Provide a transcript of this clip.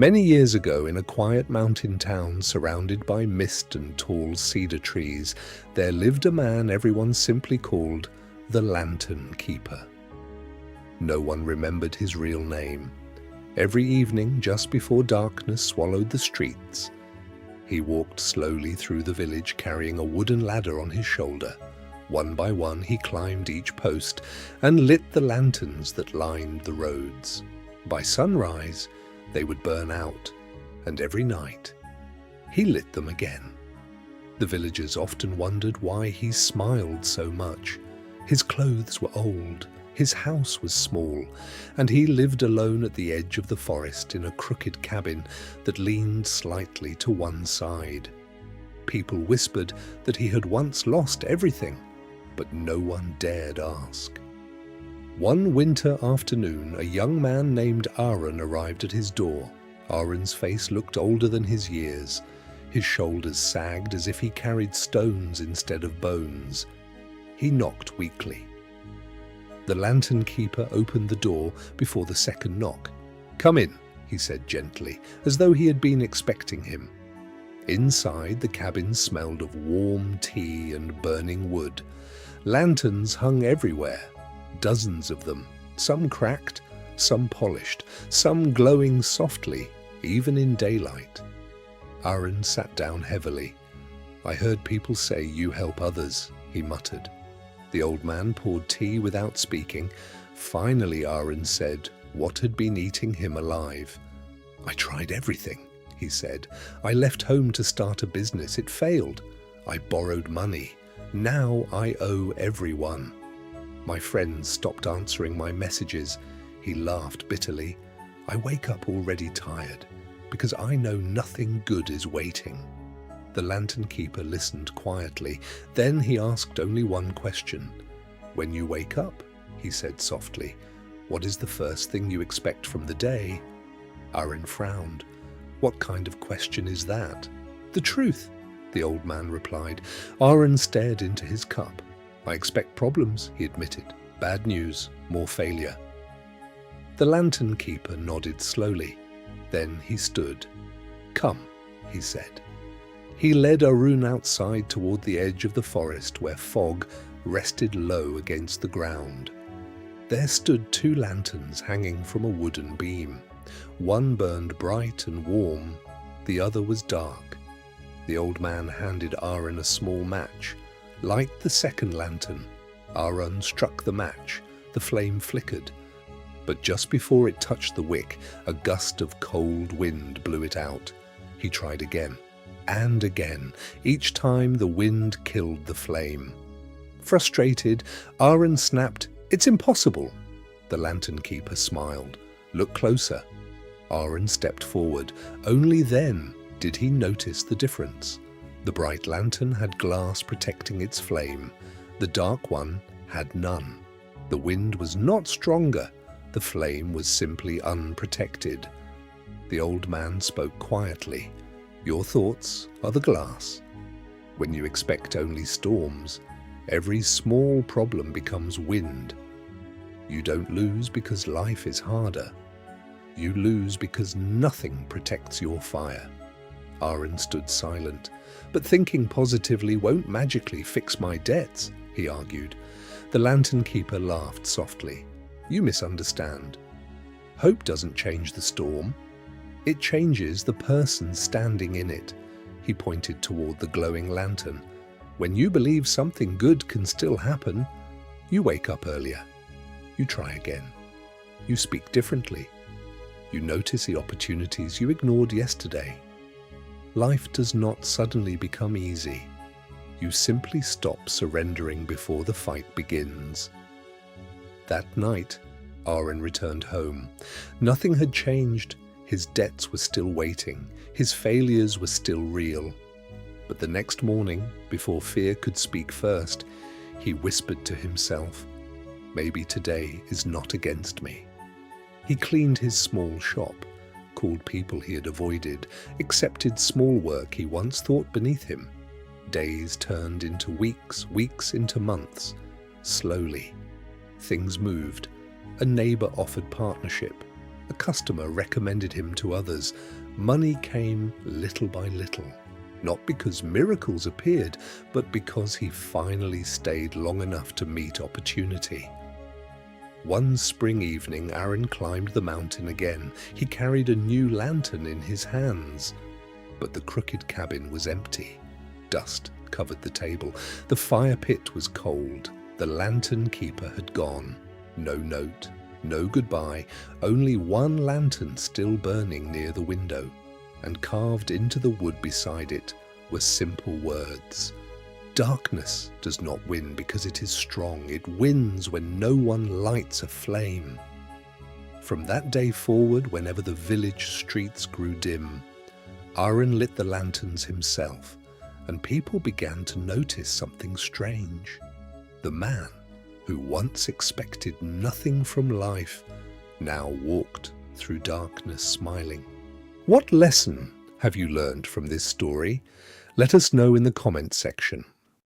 Many years ago, in a quiet mountain town surrounded by mist and tall cedar trees, there lived a man everyone simply called the Lantern Keeper. No one remembered his real name. Every evening, just before darkness swallowed the streets, he walked slowly through the village carrying a wooden ladder on his shoulder. One by one, he climbed each post and lit the lanterns that lined the roads. By sunrise, they would burn out, and every night, he lit them again. The villagers often wondered why he smiled so much. His clothes were old, his house was small, and he lived alone at the edge of the forest in a crooked cabin that leaned slightly to one side. People whispered that he had once lost everything, but no one dared ask. One winter afternoon, a young man named Arun arrived at his door. Arun's face looked older than his years. His shoulders sagged as if he carried stones instead of bones. He knocked weakly. The Lantern Keeper opened the door before the second knock. "Come in," he said gently, as though he had been expecting him. Inside, the cabin smelled of warm tea and burning wood. Lanterns hung everywhere. Dozens of them, some cracked, some polished, some glowing softly, even in daylight. Arun sat down heavily. "I heard people say you help others," he muttered. The old man poured tea without speaking. Finally, Arun said what had been eating him alive. "I tried everything," he said. "I left home to start a business. It failed. I borrowed money. Now I owe everyone. My friends stopped answering my messages." He laughed bitterly. "I wake up already tired, because I know nothing good is waiting." The Lantern Keeper listened quietly. Then he asked only one question. "When you wake up," he said softly, "what is the first thing you expect from the day?" Arun frowned. "What kind of question is that?" "The truth," the old man replied. Arun stared into his cup. "I expect problems," he admitted. "Bad news, more failure." The Lantern Keeper nodded slowly. Then he stood. "Come," he said. He led Arun outside toward the edge of the forest where fog rested low against the ground. There stood two lanterns hanging from a wooden beam. One burned bright and warm, the other was dark. The old man handed Arun a small match. Light the second lantern. Arun struck the match. The flame flickered. But just before it touched the wick, a gust of cold wind blew it out. He tried again, and again. Each time the wind killed the flame. Frustrated, Arun snapped, "It's impossible." The Lantern Keeper smiled. "Look closer." Arun stepped forward. Only then did he notice the difference. The bright lantern had glass protecting its flame. The dark one had none. The wind was not stronger. The flame was simply unprotected. The old man spoke quietly. "Your thoughts are the glass. When you expect only storms, every small problem becomes wind. You don't lose because life is harder. You lose because nothing protects your fire." Arun stood silent. "But thinking positively won't magically fix my debts," he argued. The Lantern Keeper laughed softly. "You misunderstand. Hope doesn't change the storm. It changes the person standing in it." He pointed toward the glowing lantern. "When you believe something good can still happen, you wake up earlier. You try again. You speak differently. You notice the opportunities you ignored yesterday. Life does not suddenly become easy. You simply stop surrendering before the fight begins." That night, Arun returned home. Nothing had changed. His debts were still waiting. His failures were still real. But the next morning, before fear could speak first, he whispered to himself, "Maybe today is not against me." He cleaned his small shop, called people he had avoided, accepted small work he once thought beneath him. Days turned into weeks, weeks into months. Slowly, things moved. A neighbor offered partnership. A customer recommended him to others. Money came little by little, not because miracles appeared, but because he finally stayed long enough to meet opportunity. One spring evening, Arun climbed the mountain again. He carried a new lantern in his hands. But the crooked cabin was empty. Dust covered the table. The fire pit was cold. The lantern keeper had gone. No note, no goodbye, only one lantern still burning near the window. And carved into the wood beside it were simple words. Darkness does not win because it is strong. It wins when no one lights a flame. From that day forward, whenever the village streets grew dim, Arun lit the lanterns himself, and people began to notice something strange. The man, who once expected nothing from life, now walked through darkness smiling. What lesson have you learned from this story? Let us know in the comment section.